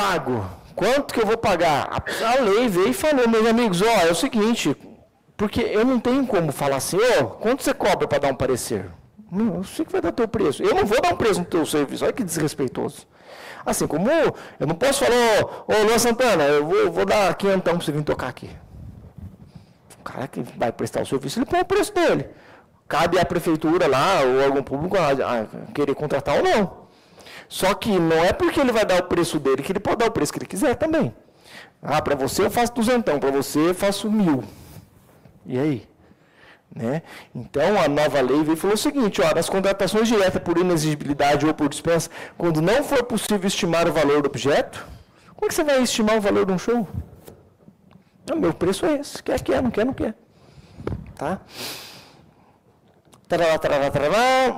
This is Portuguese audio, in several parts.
pago? Quanto que eu vou pagar? A lei veio e falou, meus amigos, ó, é o seguinte, porque eu não tenho como falar assim, ó, quanto você cobra para dar um parecer? Não, eu sei que vai dar teu preço. Eu não vou dar um preço no teu serviço, olha que desrespeitoso. Assim, como eu não posso falar, ô Luan Santana, eu vou dar 500 para você vir tocar aqui. O cara que vai prestar o serviço, ele põe o preço dele. Cabe à prefeitura lá, ou algum público, querer contratar ou não. Só que não é porque ele vai dar o preço dele que ele pode dar o preço que ele quiser também. Ah, para você eu faço 200, para você eu faço 1.000. E aí? Né? Então, a nova lei veio e falou o seguinte, ó, nas contratações diretas por inexigibilidade ou por dispensa, quando não for possível estimar o valor do objeto, como é que você vai estimar o valor de um show? O meu preço é esse, quer, não quer, não quer. Tá?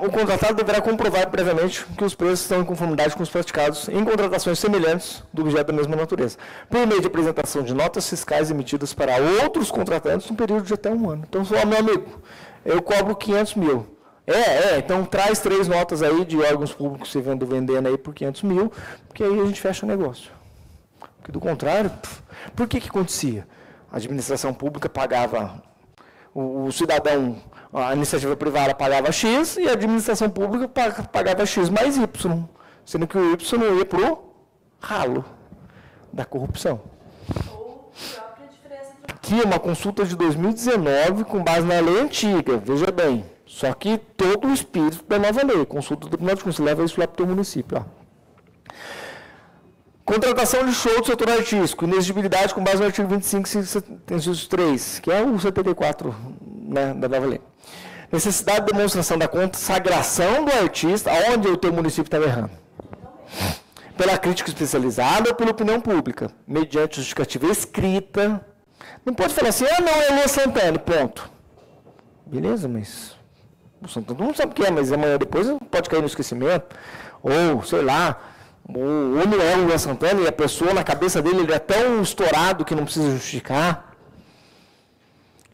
O contratado deverá comprovar previamente que os preços estão em conformidade com os praticados em contratações semelhantes do objeto da mesma natureza, por meio de apresentação de notas fiscais emitidas para outros contratantes no período de até 1 ano. Então, meu amigo, eu cobro 500 mil. Então traz 3 notas aí de órgãos públicos que você vendendo aí por 500 mil, porque aí a gente fecha o negócio. Porque do contrário, por que acontecia? A administração pública pagava, o cidadão, a iniciativa privada pagava X e a administração pública pagava X mais Y, sendo que o Y ia para o ralo da corrupção. Ou própria diferença. Aqui é uma consulta de 2019 com base na lei antiga, veja bem, só que todo o espírito da nova lei, consulta do Tribunal de Contas, leva isso lá para o teu município. Ó. Contratação de show do setor artístico, inexigibilidade com base no artigo 25, inciso 3, que é o 74, né, da nova lei. Necessidade de demonstração da consagração do artista, aonde o teu município está errando. Pela crítica especializada ou pela opinião pública, mediante justificativa escrita. Não pode falar assim, não, é Luan Santana, ponto. Beleza, mas o Santana não sabe o que é, mas amanhã depois pode cair no esquecimento. Ou, sei lá, ou não é o Luan Santana e a pessoa na cabeça dele ele é tão estourado que não precisa justificar.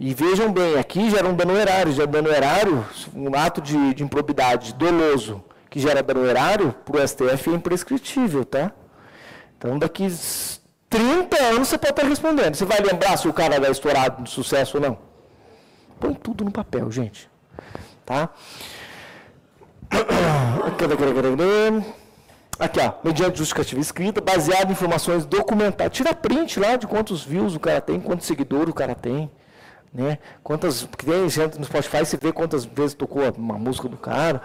E vejam bem, aqui gera um dano erário, um ato de improbidade doloso que gera dano erário, para o STF é imprescritível, tá? Então, daqui 30 anos você pode estar respondendo. Você vai lembrar se o cara é estourado de sucesso ou não? Põe tudo no papel, gente. Tá? Aqui, ó, mediante justificativa escrita, baseado em informações documentadas. Tira print lá de quantos views o cara tem, quantos seguidores o cara tem. Né? Quantas, que tem gente no Spotify, você vê quantas vezes tocou uma música do cara.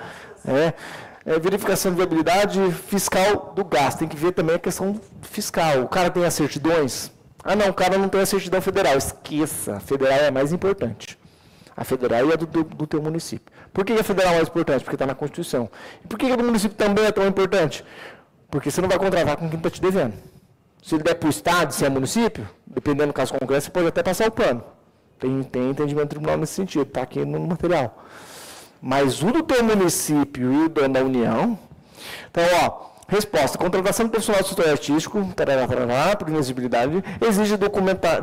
Verificação de viabilidade fiscal do gasto. Tem que ver também a questão fiscal. O cara tem as certidões? Ah, não, o cara não tem a certidão federal. Esqueça, a federal é a mais importante. A federal é do teu município. Por que a federal é mais importante? Porque está na Constituição. E por que o município também é tão importante? Porque você não vai contratar com quem está te devendo. Se ele der para o Estado, se é município, dependendo do caso concreto, você pode até passar o plano. Tem entendimento do tribunal nesse sentido, está aqui no material. Mas o do teu município e o da União... Então, ó, resposta. Contratação de profissional do setor artístico, por inexigibilidade, exige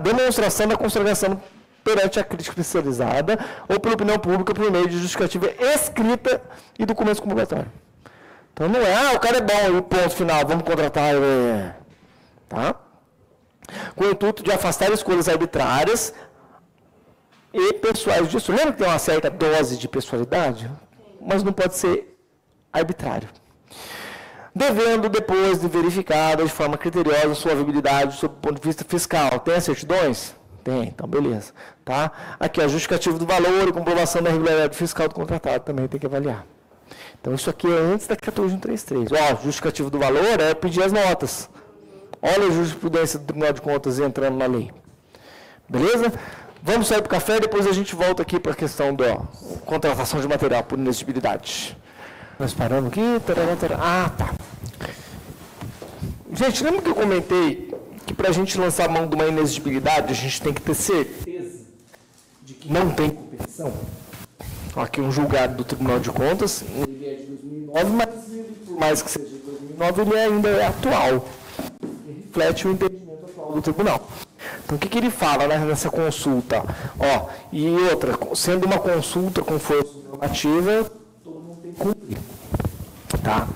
demonstração da consagração perante a crítica especializada ou pela opinião pública por meio de justificativa escrita e documentos comprobatórios. Então, não é, o cara é bom, e o ponto final, vamos contratar... Tá? Com o intuito de afastar escolhas arbitrárias e pessoais disso. Lembra que tem uma certa dose de pessoalidade? Mas não pode ser arbitrário. Devendo, depois de verificada de forma criteriosa sua viabilidade sob o ponto de vista fiscal. Tem as certidões? Tem, então beleza. Tá? Aqui, a justificativa do valor e comprovação da regularidade fiscal do contratado também tem que avaliar. Então, isso aqui é antes da 14133. Ó, justificativo do valor é pedir as notas. Olha a jurisprudência do Tribunal de Contas entrando na lei. Beleza? Vamos sair para o café, depois a gente volta aqui para a questão da contratação de material por inexigibilidade. Nós paramos aqui. Ah, tá. Gente, lembra que eu comentei que para a gente lançar a mão de uma inexigibilidade, a gente tem que ter certeza de que não tem competição? Aqui um julgado do Tribunal de Contas, ele é de 2009, mas por mais que seja de 2009, ele ainda é atual. Ele reflete o entendimento atual do Tribunal. Então, o que ele fala, né, nessa consulta? Ó, e outra, sendo uma consulta com força normativa, todo mundo tem que cumprir. Tá?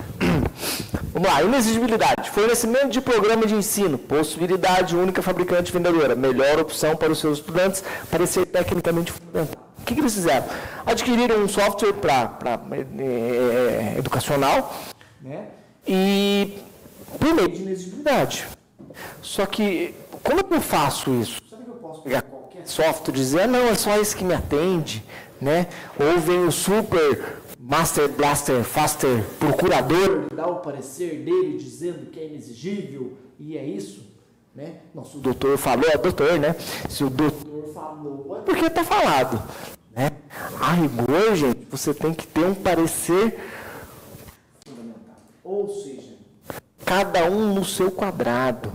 Vamos lá, inexigibilidade. Fornecimento de programa de ensino. Possibilidade única fabricante vendedora. Melhor opção para os seus estudantes para ser tecnicamente fundamental. O que eles fizeram? Adquiriram um software educacional, né? E por meio de inexigibilidade. Só que, como é que eu faço isso? Sabe que eu posso pegar qualquer software e dizer, não, é só esse que me atende, né? Ou vem o super Master Blaster Faster procurador, dá o parecer dele dizendo que é inexigível e é isso, né? Nosso doutor falou, é doutor, né? Se o doutor falou, é porque está falado, né? A rigor, gente, você tem que ter um parecer fundamental. Ou seja, cada um no seu quadrado.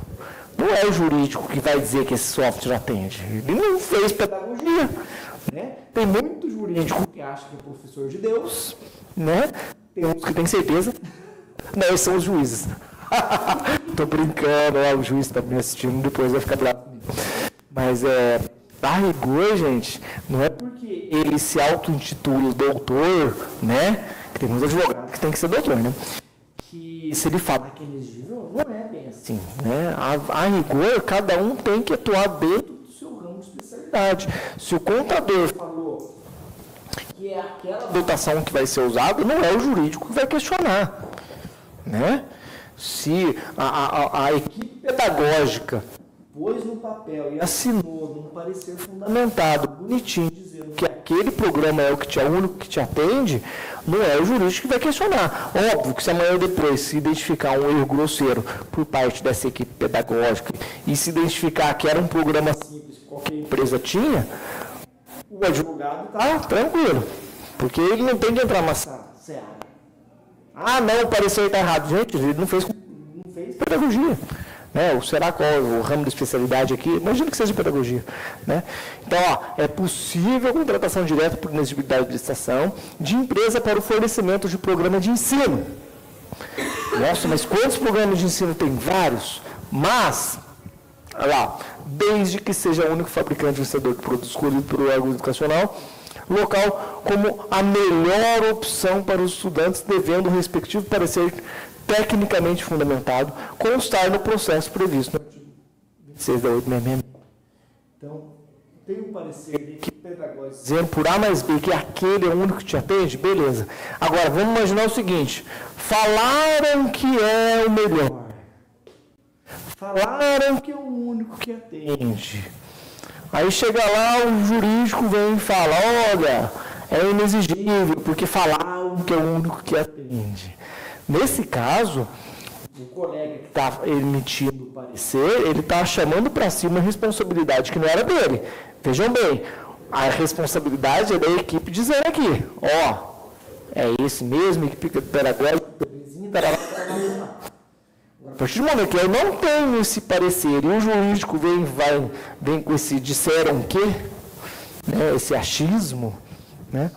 Não é o jurídico que vai dizer que esse software atende. Ele não fez pedagogia, né? Tem muito jurídico que acha que é professor de Deus, né? Tem uns que tem certeza. Não, esses são os juízes. Tô brincando, o juiz está me assistindo, depois vai ficar bravo comigo. Mas a rigor, gente, não é porque ele se auto-intitula doutor, né? Que tem muitos advogados que tem que ser doutor, né? Que se ele fala que é inexigível, não é bem assim, né? A rigor, cada um tem que atuar dentro do seu ramo de especialidade. Se o contador falou que é aquela dotação que vai ser usada, não é o jurídico que vai questionar, né? Se a equipe pedagógica pôs no papel e assinou num parecer fundamentado, bonitinho, dizendo que aquele programa é o único que te atende, não é o jurídico que vai questionar. Óbvio que se amanhã ou depois se identificar um erro grosseiro por parte dessa equipe pedagógica e se identificar que era um programa simples que qualquer empresa tinha, o advogado está tranquilo, porque ele não tem que entrar na seara. Ah, não, o parecer está errado. Gente, ele não fez pedagogia. Né? Ou será qual o ramo de especialidade aqui? Imagina que seja pedagogia. Né? Então, é possível a contratação direta por inexigibilidade de licitação de empresa para o fornecimento de programa de ensino. Nossa, mas quantos programas de ensino tem? Vários. Mas, olha lá, desde que seja o único fabricante vencedor de produto escolhido pelo órgão educacional, local como a melhor opção para os estudantes, devendo o respectivo parecer tecnicamente fundamentado, constar no processo previsto no artigo 26 da 866. Então, tem um parecer de equipe pedagógica dizendo por A mais B que aquele é o único que te atende, beleza. Agora, vamos imaginar o seguinte, falaram que é o melhor, falaram que é o único que atende. Aí chega lá, o jurídico vem e fala, olha, é inexigível, porque falaram que é o único que atende. Nesse caso, o colega que está emitindo o parecer, ele está chamando para si uma responsabilidade que não era dele. Vejam bem, a responsabilidade é da equipe dizendo aqui, ó, é esse mesmo, equipe pedagógica, a partir do momento que eu não tenho esse parecer e o jurídico vem com esse disseram que, né, esse achismo, né,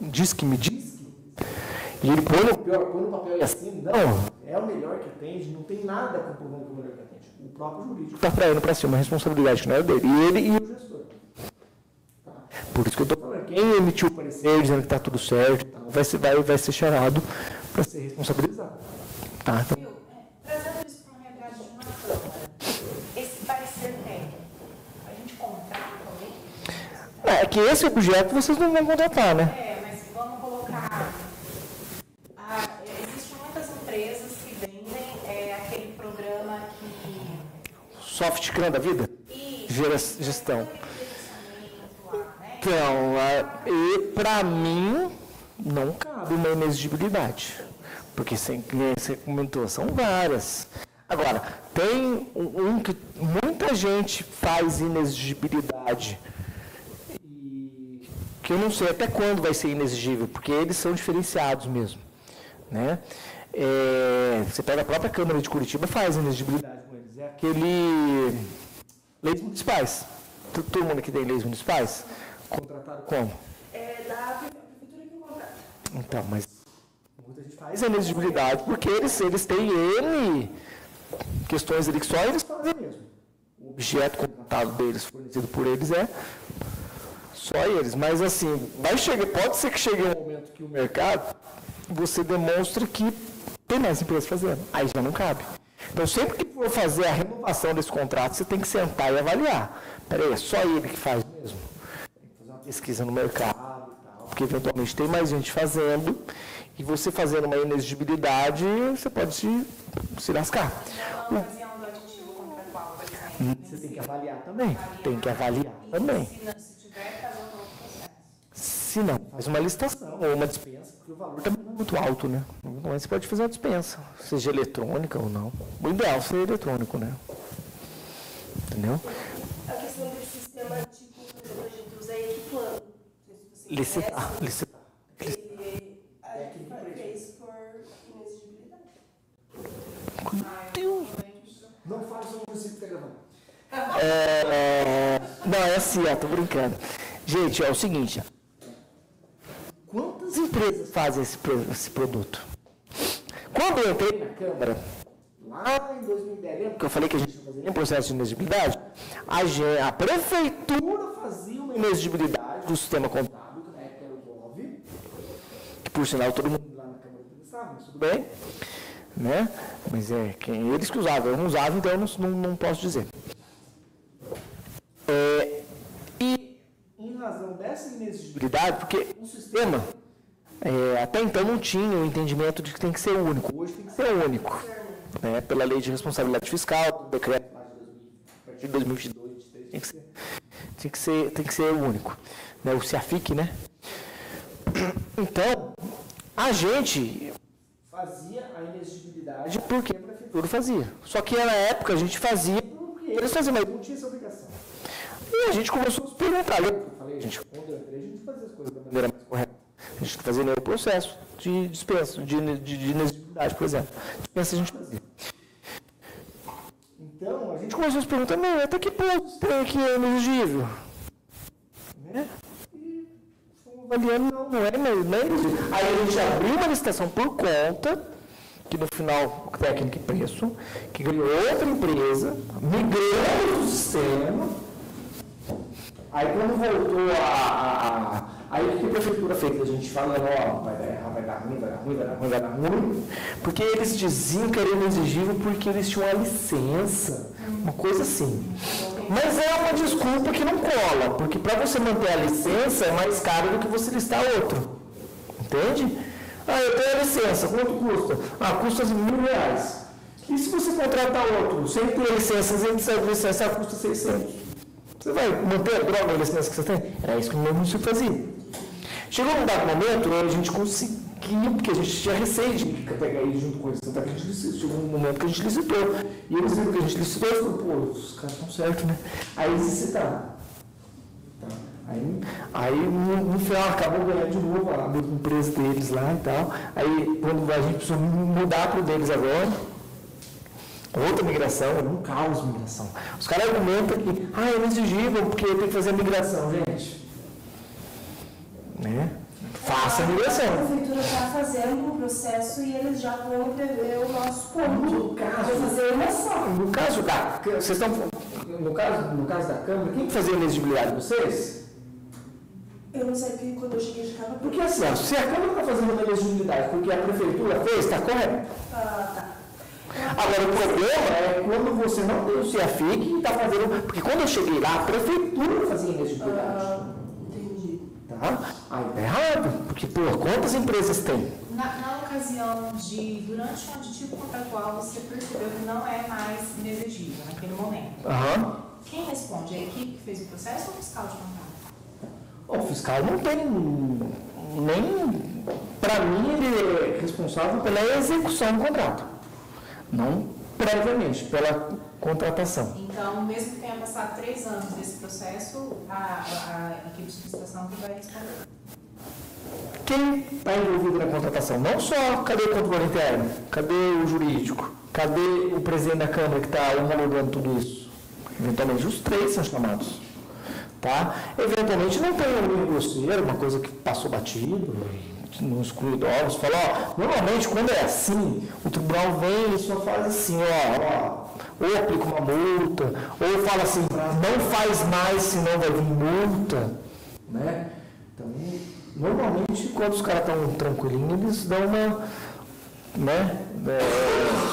diz que me diz, e ele põe no papel e assim, não, é o melhor que atende, não tem nada comprovando que é o melhor que atende. O próprio jurídico está traindo para si uma responsabilidade que não é dele, e ele e o gestor. Por isso que eu estou falando, quem emitiu o parecer dizendo que está tudo certo, vai ser chamado para ser responsabilizado. Tá? Então, trazendo isso para um realidade de uma Câmara, esse parecer técnico, a gente contrata alguém? É que esse objeto vocês não vão contratar, né? Mas vamos colocar... existem muitas empresas que vendem aquele programa que... Softcran da vida? Isso. Gestão. Né? Então, para mim, não cabe uma inexigibilidade. Porque você comentou, são várias. Agora, tem um que muita gente faz inexigibilidade, e que eu não sei até quando vai ser inexigível, porque eles são diferenciados mesmo. Né? Você pega a própria Câmara de Curitiba, faz inexigibilidade com eles. É aquele... Leis municipais. Todo mundo aqui tem leis municipais? Contratado como? Da prefeitura que contrata. Então, mas... muita gente faz inexigibilidade, porque eles têm N questões ali que só eles fazem mesmo. O objeto contratado deles, fornecido por eles, é só eles. Mas assim, pode ser que chegue um momento que o mercado, você demonstre que Tem mais empresas fazendo. Aí já não cabe. Então, sempre que for fazer a renovação desse contrato, você tem que sentar e avaliar. Peraí, é só ele que faz mesmo? Tem que fazer uma pesquisa no mercado e tal, porque eventualmente tem mais gente fazendo, e você fazendo uma inexigibilidade, você pode se lascar. Você tem que avaliar também. Tem que avaliar também. Se não, faz uma licitação ou uma dispensa, porque o valor também não é muito alto, né? Mas você pode fazer uma dispensa, seja eletrônica ou não. O ideal seria eletrônico, né? Entendeu? A questão desse sistema, tipo, por exemplo, a gente usa Equiplano. Licitar. É isso por inexigibilidade. Não fala sobre o município que está gravando. Não, é assim, tô brincando. Gente, é o seguinte. Quantas empresas fazem esse produto? Quando eu entrei na Câmara, lá em 2010, lembra que eu falei que a gente não fazia nem processo de inexigibilidade? A prefeitura fazia uma inexigibilidade do sistema contábil, que na época era o GOV, que por sinal todo mundo lá na Câmara pensava, mas tudo bem. Né? Mas eles que usavam, eu não usava, então eu não posso dizer. E em razão dessa inexigibilidade, porque o sistema até então não tinha o entendimento de que tem que ser único. Hoje tem que ser único. Né? Pela lei de responsabilidade fiscal, decreto a partir de 2022, 2023, tem que ser único. Né? O CIAFIC, né? Então, a gente fazia a inexigibilidade porque a prefeitura fazia. Só que na época a gente fazia porque eles faziam, mas não tinha essa obrigação. E a gente começou a se perguntar. Eu falei, quando eu entrei, a gente fazia as coisas da maneira mais correta. A gente fazia nenhum processo de dispensa, de inexigibilidade, por exemplo. Dispensa a gente fazia. Então, a gente começou a se perguntar, até que ponto tem aqui é inexigível? Né? E fomos avaliando, não é inexigível. Aí a gente abriu uma licitação por conta, que no final, técnico e preço, que ganhou outra empresa, migrando o sistema. Aí quando voltou aí o que a prefeitura fez? A gente falando, vai dar errado, vai dar ruim, porque eles diziam que era inexigível porque eles tinham uma licença, uma coisa assim. Mas é uma desculpa que não cola, porque para você manter a licença é mais caro do que você listar outro. Entende? Eu tenho a licença, quanto custa? Custa R$1.000. E se você contratar outro, sem ter licença, sem ter licença, custa 600. Você vai manter a droga, a licença que você tem? Era isso que o meu município fazia. Chegou um dado momento, a gente conseguiu, porque a gente tinha receio de pegar ele junto com eles, tanto que a gente licitou. Chegou um momento que a gente licitou. E eles viram que a gente licitou e falaram, os caras estão certos, né? Aí eles licitaram. Tá. Aí no final acabou ganhando de novo a mesma empresa deles lá e tal. Aí quando a gente precisou mudar para o deles agora, outra migração, é um caos migração. Os caras argumentam que, é inexigível porque tem que fazer a migração, gente. Né? Faça a migração. A prefeitura está fazendo o processo e eles já vão prever o nosso ponto. No caso da vocês estão no caso da Câmara, quem fazia a inexigibilidade de vocês? Eu não sei porque quando eu cheguei de Câmara. Porque assim, se a Câmara está fazendo uma inexigibilidade porque a prefeitura fez, está correto. Tá. Agora, o problema é quando você não tem o CIAFIC e está fazendo. Porque quando eu cheguei lá, a prefeitura fazia inexigibilidade. Entendi. Tá? Aí tá errado, porque, quantas empresas tem? Na ocasião durante o aditivo contratual, você percebeu que não é mais inexigível naquele momento. Quem responde? A equipe que fez o processo ou o fiscal de contrato? O fiscal não tem nem. Para mim, ele é responsável pela execução do contrato. Não previamente, pela contratação. Então, mesmo que tenha passado 3 anos desse processo, a equipe de licitação que vai responder. Quem está envolvido na contratação? Não só, cadê o controle interno? Cadê o jurídico? Cadê o presidente da Câmara que está homologando tudo isso? Eventualmente, os 3 são chamados. Tá? Eventualmente, não tem um grosseiro, uma coisa que passou batido, não exclui dólares, fala, normalmente quando é assim, o tribunal vem e só faz assim, ou aplica uma multa, ou fala assim, não faz mais, senão vai vir multa, né? Então, normalmente, quando os caras estão tranquilinhos, eles dão né?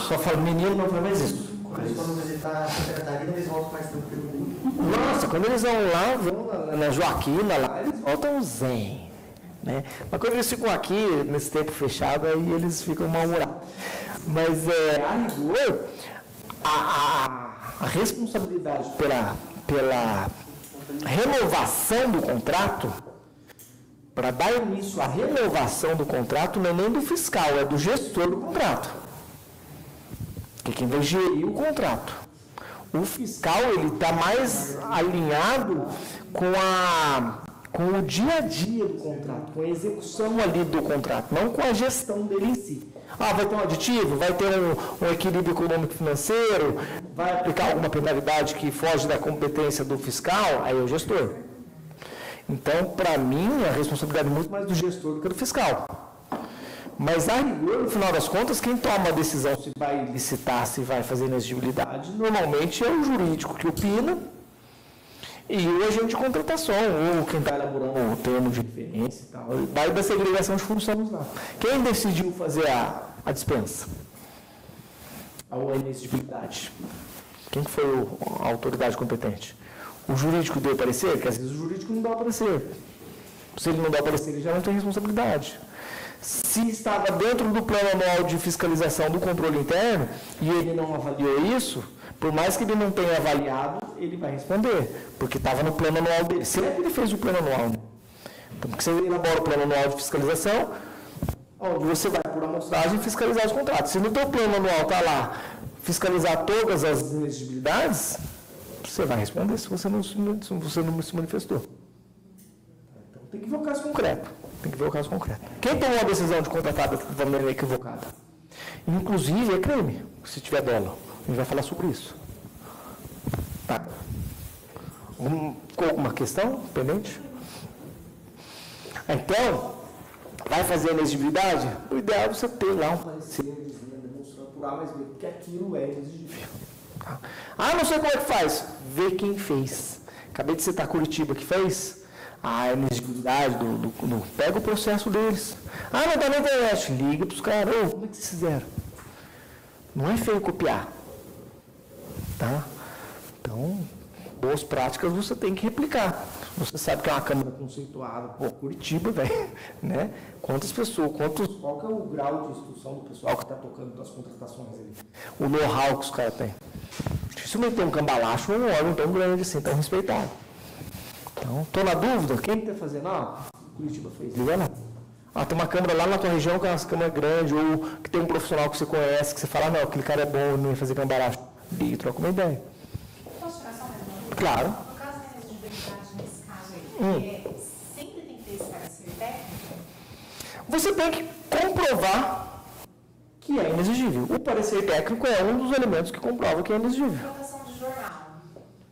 Só fala, menino não faz mais isso. Quando visitar a secretaria, eles voltam mais tranquilo. Nossa, quando eles vão lá, vão na Joaquina, lá, eles voltam zen. Né? Mas quando eles ficam aqui, nesse tempo fechado, aí eles ficam mal-humorados. Mas, a rigor, a responsabilidade pela renovação do contrato, para dar início à renovação do contrato, não é nem do fiscal, é do gestor do contrato. Que é quem vai gerir o contrato. O fiscal, ele está mais alinhado com o dia a dia do contrato, com a execução ali do contrato, não com a gestão dele em si. Vai ter um aditivo, vai ter um equilíbrio econômico financeiro, vai aplicar alguma penalidade que foge da competência do fiscal, aí é o gestor. Então, para mim, a responsabilidade é muito mais do gestor do que do fiscal. Mas, a rigor, no final das contas, quem toma a decisão se vai licitar, se vai fazer inexigibilidade, normalmente é o jurídico que opina e o agente de contratação, ou quem está elaborando o termo de referência e tal. Vai da segregação de funções lá. Quem decidiu fazer a dispensa? A inexigibilidade. Quem que foi a autoridade competente? O jurídico deu parecer? Porque às vezes o jurídico não dá parecer. Se ele não dá parecer, ele já não tem responsabilidade. Se estava dentro do plano anual de fiscalização do controle interno e ele não avaliou isso, por mais que ele não tenha avaliado, ele vai responder, porque estava no plano anual dele. Se é que ele fez o plano anual, né? Então, porque você elabora o plano anual de fiscalização, onde você vai, por amostragem, fiscalizar os contratos. Se no teu plano anual está lá, fiscalizar todas as inexigibilidades, você vai responder se você não se manifestou. Então, tem que ver o caso concreto. Quem tomou a decisão de contratar de maneira equivocada? Inclusive, é crime, se tiver dolo. A gente vai falar sobre isso. Tá. Alguma questão pendente? Então, vai fazer a elegibilidade? O ideal é você ter lá um parecer demonstrando por A mais B, porque aquilo é exigível. Tá? Não sei como é que faz. Vê quem fez. Acabei de citar Curitiba que fez. A inexigibilidade pega o processo deles. Não dá na internet. Liga para os caras. Como é que vocês fizeram? Não é feio copiar. Tá? Então, boas práticas você tem que replicar. Você sabe que é uma câmara conceituada. Curitiba, velho. Né? Quantas pessoas, qual que é o grau de instrução do pessoal que está tocando das contratações ali? O know-how que os caras têm. Dificilmente tem um cambalacho ou um órgão tão grande assim, tão respeitado. Então, estou na dúvida, quem está fazendo? Curitiba fez, liga lá. Tem uma câmara lá na tua região que é uma câmara grande, ou que tem um profissional que você conhece, que você fala, não, aquele cara é bom, não ia fazer cambalacho. Liga e troca uma ideia. Posso tirar só mais uma? Claro. No caso da inexigibilidade, nesse caso aí, sempre tem que ter esse parecer técnico? Você tem que comprovar que é inexigível. O parecer técnico é um dos elementos que comprova que é inexigível. Colocação de jornal.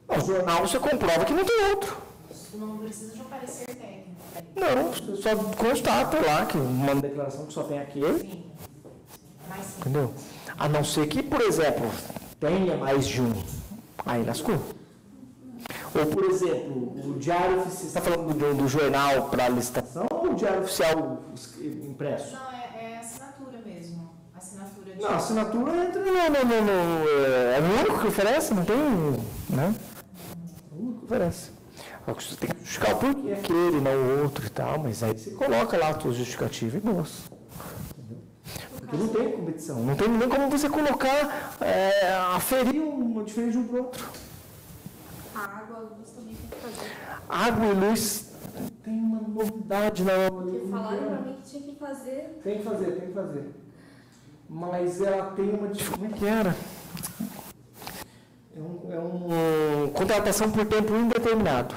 No jornal você comprova que não tem outro. Não precisa de um parecer técnico. Não, só constata lá que uma declaração que só tem aquele. Sim. Mais simples. Entendeu? A não ser que, por exemplo, tenha mais de um. Aí lascou. Ou, por exemplo, o diário oficial. Você está falando do jornal para licitação ou o diário oficial impresso? Não, é assinatura mesmo. Assinatura de. Não, a assinatura entra é o único que oferece, não tem. Né? É o único que oferece. Você tem que justificar o porquê aquele, não o outro e tal, mas aí você coloca lá a sua justificativa e moça. Porque não tem competição, não tem nem como você colocar, aferir uma diferença de um para o outro. A água, a luz também tem que fazer. Água e luz tem uma novidade na obra. Porque falaram para mim que tinha que fazer. Tem que fazer. Mas ela tem uma dificuldade. Como é que era? É uma contratação por tempo indeterminado.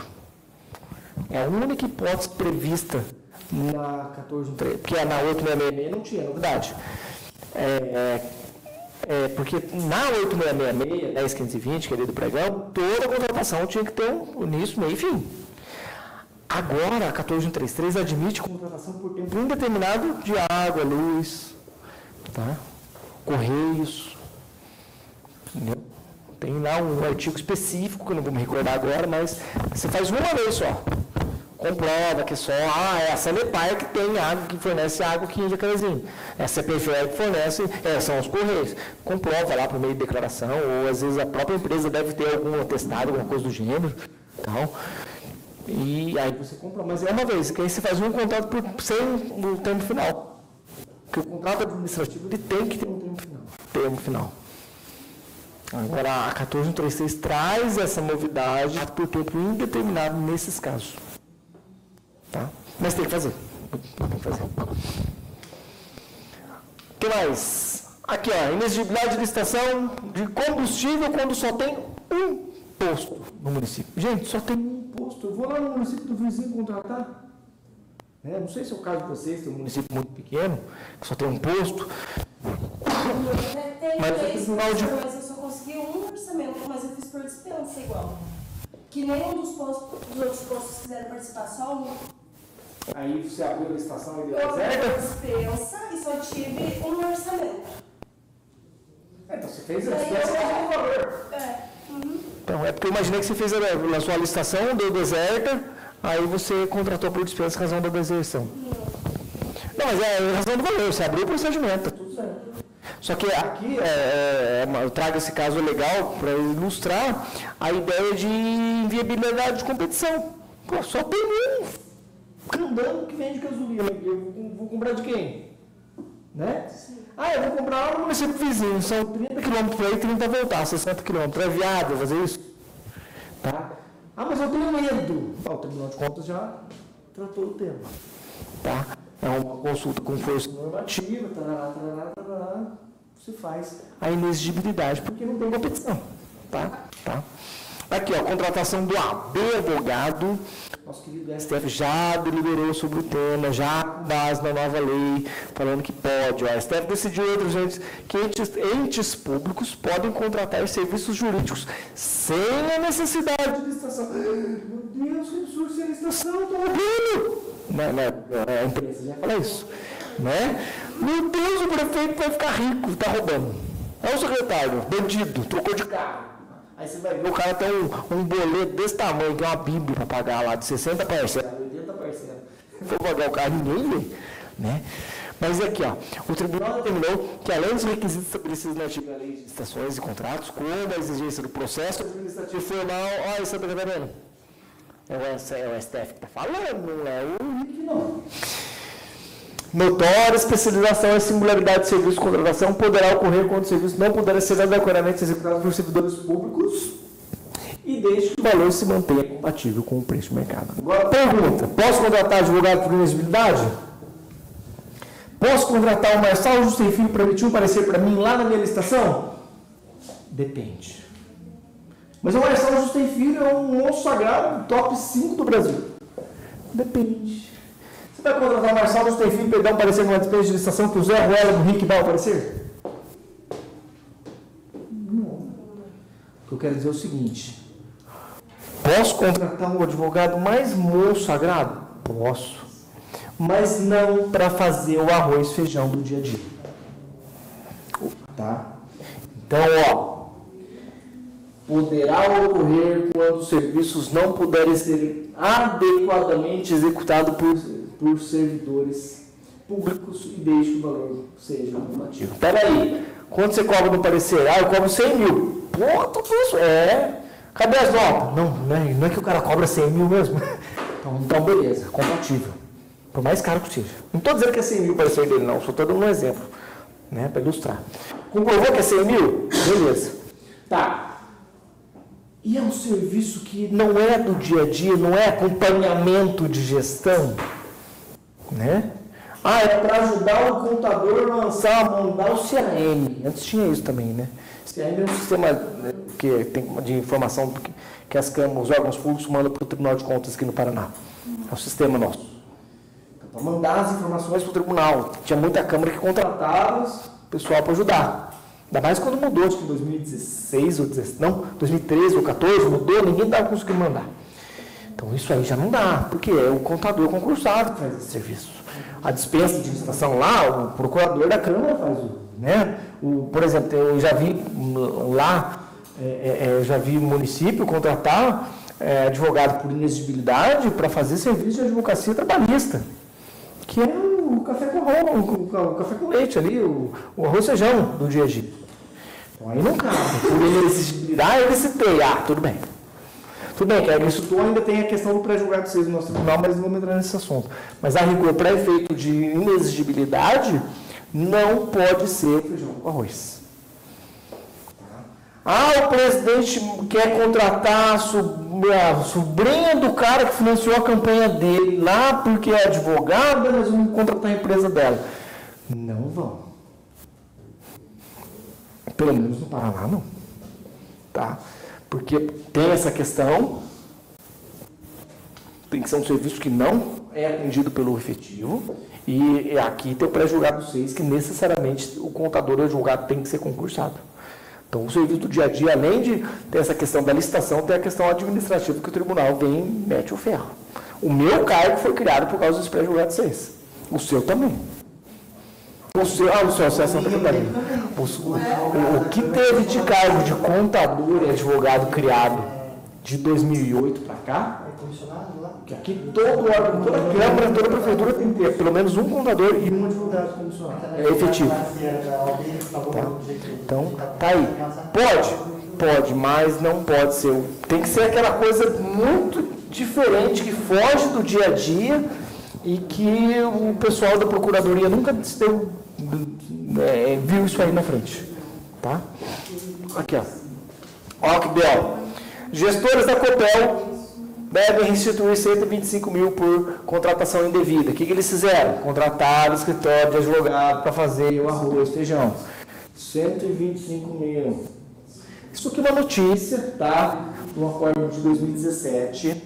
É a única hipótese prevista na 14.13, porque na 8.666 não tinha novidade. Porque na 8.666, 10.520, que é a lei do pregão, toda contratação tinha que ter um início, meio e fim. Agora, a 14.133 admite contratação por tempo indeterminado de água, luz, tá? Correios, entendeu? Tem lá um artigo específico, que eu não vou me recordar agora, mas você faz uma vez só. comprova que só é a Sanepar que tem água, que fornece água aqui em Jacarezinho. É a CPFL que fornece, são os Correios. Comprova lá por meio de declaração, ou às vezes a própria empresa deve ter algum atestado, alguma coisa do gênero. Então, e aí você compra, mas é uma vez, que aí você faz um contrato sem o termo final. Porque o contrato administrativo ele tem que ter um termo final. Agora, a 14.136 traz essa novidade por tempo indeterminado nesses casos. Tá? Mas tem que fazer. O que mais? Aqui, ó, inexigibilidade de licitação de combustível quando só tem um posto no município. Gente, só tem um posto. Eu vou lá no município do vizinho contratar. Não sei se é o caso de vocês, tem um município muito pequeno, que só tem um posto. Mas eu só consegui um orçamento, mas eu fiz por dispensa igual. Que nenhum dos outros postos quiseram participar, só um. Aí você abriu a licitação e deu Eu certo? dispensa e só tive um orçamento. Então você fez a dispensa com o valor. Então, é porque eu imaginei que você fez a sua licitação, deu deserta, aí você contratou por dispensa em razão da deserção. Não, mas é em razão do valor, você abriu o procedimento, tá tudo certo. Só que aqui, eu trago esse caso legal para ilustrar a ideia de inviabilidade de competição. Pô, só tem um candão que vende gasolina, eu vou comprar de quem? Né? Eu vou comprar lá no município vizinho, são 30 km para ir e 30 voltar, 60 km. É viável fazer isso? Tá? Mas eu tenho medo. O Tribunal de Contas já tratou o tema. Tá? É uma consulta com força normativa, você faz a inexigibilidade, porque não tem competição. Tá? Aqui, ó, contratação do advogado. Nosso querido STF já deliberou sobre o tema, já com base na nova lei, falando que pode. O STF decidiu que entes públicos podem contratar serviços jurídicos sem a necessidade de licitação. Meu Deus, que absurdo sem licitação, estou roubando. A imprensa já fala isso. Né? Meu Deus, o prefeito vai ficar rico, está roubando. É o secretário, bandido, trocou de carro. Aí você vai ver, o cara tem um boleto desse tamanho, que é uma bíblia para pagar lá, de 60 parcelas, 80 parcelas. Se for pagar o carro, ninguém vê. Né? Mas aqui, ó, o tribunal determinou que, além dos requisitos estabelecidos na antiga lei de licitações e contratos, como a exigência do processo administrativo formal, olha, Santa Catarina, é o STF que está falando, não é o RIC, não. Notória especialização e singularidade de serviço de contratação poderá ocorrer quando o serviço não puder ser adequadamente executado por servidores públicos e desde que o valor se mantenha compatível com o preço do mercado. Agora, pergunta: posso contratar advogado por inexigibilidade? Posso contratar o Marçal Justo Filho para emitir um parecer para mim lá na minha licitação? Depende. Mas o Marçal Justo Filho é um monstro sagrado, top 5 do Brasil. Depende. Você vai contratar o Marçal Justo Filho para dar um parecer numa dispensa de licitação que o Zé Ruela do Rick dá o parecer? Não. O que eu quero dizer é o seguinte: posso contratar um advogado mais moço sagrado? Posso. Mas não para fazer o arroz e feijão do dia a dia. Tá? Então, poderá ocorrer quando os serviços não puderem ser adequadamente executados por servidores públicos e desde que o valor seja compatível. Espera aí, quanto você cobra no parecer? Eu cobro 100 mil. Pô, tudo isso. Cadê as notas? Não é que o cara cobra 100 mil mesmo. Então beleza, compatível. Por mais caro que seja. Não estou dizendo que é 100 mil o parecer dele, não. Só estou dando um exemplo, né, para ilustrar. Comprovou que é 100 mil? Beleza. Tá. E é um serviço que não é do dia a dia, não é acompanhamento de gestão, né? É para ajudar o contador a mandar o CRM. Antes tinha isso também, né? CRM é um sistema que tem de informação que os órgãos públicos mandam para o Tribunal de Contas aqui no Paraná. É um sistema nosso. Para mandar as informações para o tribunal. Tinha muita Câmara que contratava o pessoal para ajudar. Ainda mais quando mudou, acho que em 2016 ou 2013 ou 2014, mudou, ninguém estava conseguindo mandar. Então isso aí já não dá, porque é o contador concursado que faz esse serviço. A dispensa de licitação lá, o procurador da Câmara faz, né? Por exemplo, eu já vi lá, já vi o município contratar advogado por inexigibilidade para fazer serviço de advocacia trabalhista, que é o café o café com leite ali, o arroz e feijão do dia a dia. Então aí não cabe. Por inexigibilidade, ele citei. Tudo bem. Tudo bem, que isso ainda tem a questão do pré-julgado 6 no nosso tribunal, mas não vamos entrar nesse assunto. Mas a rigor, para efeito de inexigibilidade, não pode ser feijão com arroz. O presidente quer contratar a sobrinha do cara que financiou a campanha dele lá porque é advogada, mas vamos contratar a empresa dela. Não vão. Pelo menos no Paraná, não. Tá? Porque tem essa questão, tem que ser um serviço que não é atendido pelo efetivo, e aqui tem o pré-julgado 6, que necessariamente o contador ou advogado tem que ser concursado. Então, o serviço do dia a dia, além de ter essa questão da licitação, tem a questão administrativa que o tribunal vem e mete o ferro. O meu cargo foi criado por causa dos pré-julgados 6. O seu também. O seu, você é Santa Catarina. O que teve de cargo de contador e advogado criado de 2008 para cá, que aqui todo órgão, toda Câmara, toda Prefeitura tem que ter pelo menos um contador e um advogado comissionado. É efetivo. Tá? Então, tá aí. Pode, mas não pode ser. Tem que ser aquela coisa muito diferente, que foge do dia a dia e que o pessoal da Procuradoria nunca viu isso aí na frente. Tá? Aqui, ó. Ó que belo. Gestores da Copel devem restituir 125 mil por contratação indevida. O que eles fizeram? Contrataram o escritório de advogado para fazer o arroz, feijão. 125 mil. Isso aqui é uma notícia, tá? Do acordo de 2017.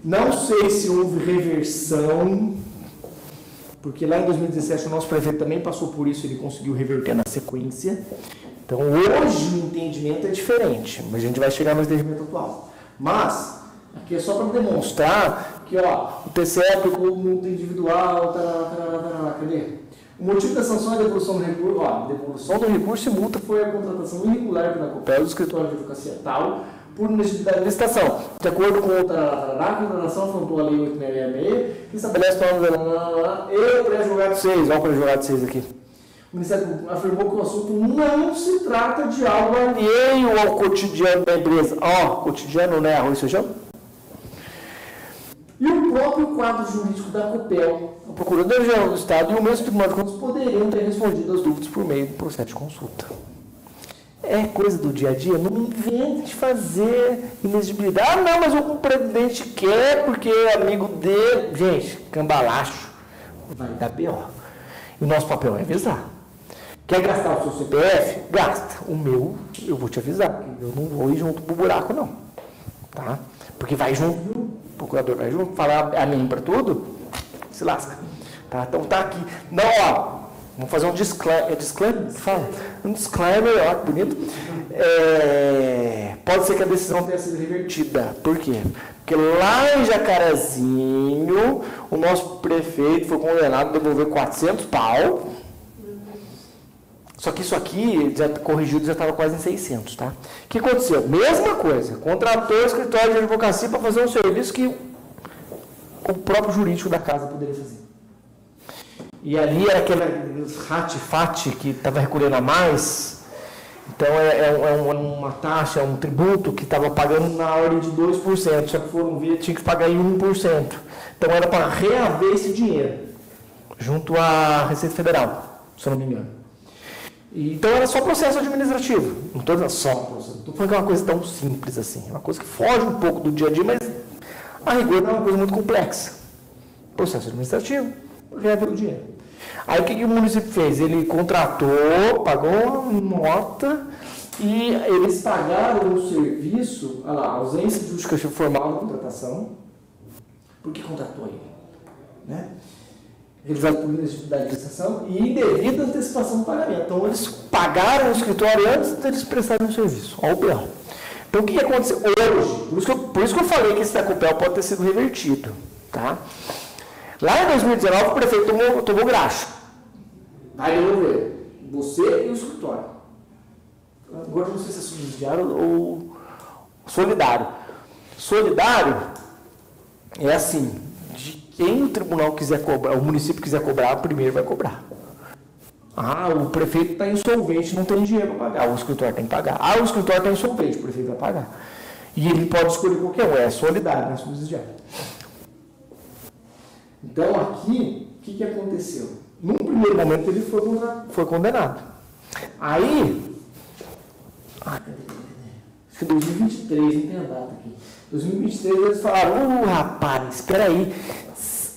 Não sei se houve reversão, porque lá em 2017 o nosso prefeito também passou por isso, ele conseguiu reverter na sequência. Então hoje o entendimento é diferente, mas a gente vai chegar no entendimento atual. Mas, aqui é só para demonstrar que o TCE aplicou multa individual, cadê? O motivo da sanção é a devolução do recurso. A devolução do recurso e multa foi a contratação irregular pela Copel do escritório de advocacia tal por inexigibilidade de licitação. De acordo com a contratação afrontou a Lei 8666, que estabelece e o pré-julgado 6. Olha o pré-julgado 6 aqui. O Ministério Público afirmou que o assunto não se trata de algo alheio ao cotidiano da empresa. Cotidiano não é arroz e feijão? E o próprio quadro jurídico da Copel, o Procurador-Geral do Estado e o mesmo Tribunal de Contas poderiam ter respondido às dúvidas por meio do processo de consulta. É coisa do dia a dia, não me invente fazer inexigibilidade. Não, mas o presidente quer porque é amigo dele. Gente, cambalacho, vai dar B.O. E o nosso papel é avisar. Quer gastar o seu CPF? Gasta. O meu, eu vou te avisar. Eu não vou ir junto pro buraco, não. Tá? Porque vai junto, o procurador vai junto, falar amém para tudo, se lasca. Tá? Então tá aqui. Não, vamos fazer um disclaimer. Disclaimer? Fala. Um disclaimer, que bonito. Pode ser que a decisão tenha sido revertida. Por quê? Porque lá em Jacarezinho, o nosso prefeito foi condenado a devolver 400 pau. Só que isso aqui, já corrigido, já estava quase em 600, tá? O que aconteceu? Mesma coisa. Contratou o escritório de advocacia para fazer um serviço que o próprio jurídico da casa poderia fazer. E ali era aquele ratifate que estava recolhendo a mais. Então, uma taxa, um tributo que estava pagando na ordem de 2%. Só que foram ver, tinha que pagar em 1%. Então, era para reaver esse dinheiro junto à Receita Federal, se eu não me engano. Então, era só processo administrativo. Não estou dizendo só processo. Não estou falando que é uma coisa tão simples assim. É uma coisa que foge um pouco do dia a dia, mas a rigor não é uma coisa muito complexa. Processo administrativo, reaver o dinheiro. Aí o que o município fez? Ele contratou, pagou uma nota e eles pagaram o serviço, olha lá, ausência de justificativa formal da contratação. Por que contratou ele? Né? Realizado por inexigibilidade de licitação e indevida antecipação do pagamento. Então eles pagaram o escritório antes de eles prestarem o serviço. Olha o B.O. Então o que aconteceu hoje? Por isso que eu falei que esse da Copel pode ter sido revertido. Tá? Lá em 2019 o prefeito tomou graxa. Vai devolver. Você e o escritório. Agora não sei se é subsidiário ou solidário. Solidário é assim, de quem o tribunal quiser cobrar, o município quiser cobrar, o primeiro vai cobrar. Ah, o prefeito está insolvente, não tem dinheiro para pagar, o escritório tem que pagar. Ah, o escritório está insolvente, o prefeito vai pagar. E ele pode escolher qualquer um, é solidário, não é subsidiário. Então, aqui, o que aconteceu? Num primeiro momento, ele foi condenado. Aí, acho que 2023, não tem a data aqui. 2023, eles falaram, rapaz, espera aí.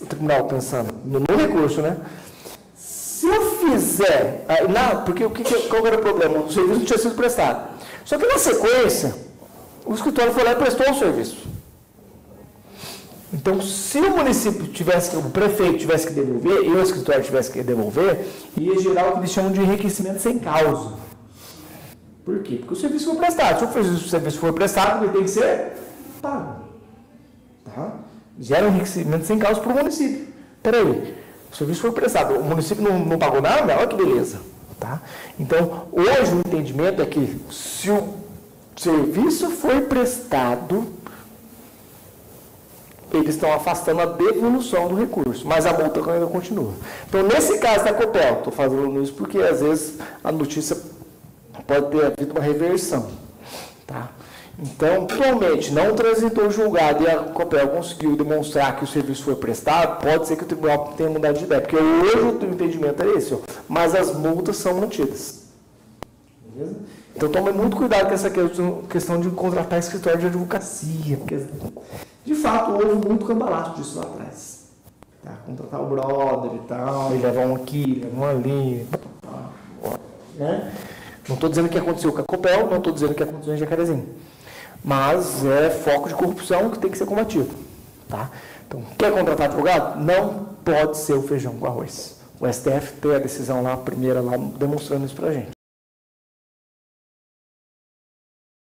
O tribunal pensando no recurso, né? Se eu fizer... porque qual era o problema? O serviço não tinha sido prestado. Só que na sequência, o escritório foi lá e prestou o serviço. Então, se o município o prefeito tivesse que devolver, e o escritório tivesse que devolver, ia gerar o que eles chamam de enriquecimento sem causa. Por quê? Porque o serviço foi prestado. Se o serviço for prestado, ele tem que ser pago. Tá? Gera um enriquecimento sem causa para o município. Peraí, o serviço foi prestado, o município não pagou nada? Olha que beleza. Tá? Então, hoje o entendimento é que se o serviço foi prestado, eles estão afastando a devolução do recurso, mas a multa ainda continua. Então, nesse caso da Copel, estou fazendo isso porque às vezes a notícia pode ter havido uma reversão. Tá? Então, atualmente, não transitou julgado e a Copel conseguiu demonstrar que o serviço foi prestado, pode ser que o tribunal tenha mudado de ideia, porque hoje o entendimento é esse, mas as multas são mantidas. Beleza? Então, tome muito cuidado com essa questão de contratar escritório de advocacia, porque, de fato, houve muito cambalacho disso lá atrás. Tá? Contratar o brother e tal, e levar um aqui, levar um ali. Né? Não estou dizendo que aconteceu com a Copel, não estou dizendo que aconteceu em Jacarezinho. Mas é foco de corrupção que tem que ser combatido. Tá? Então, quer contratar advogado? Não pode ser o feijão com arroz. O STF tem a decisão lá, a primeira lá, demonstrando isso para a gente.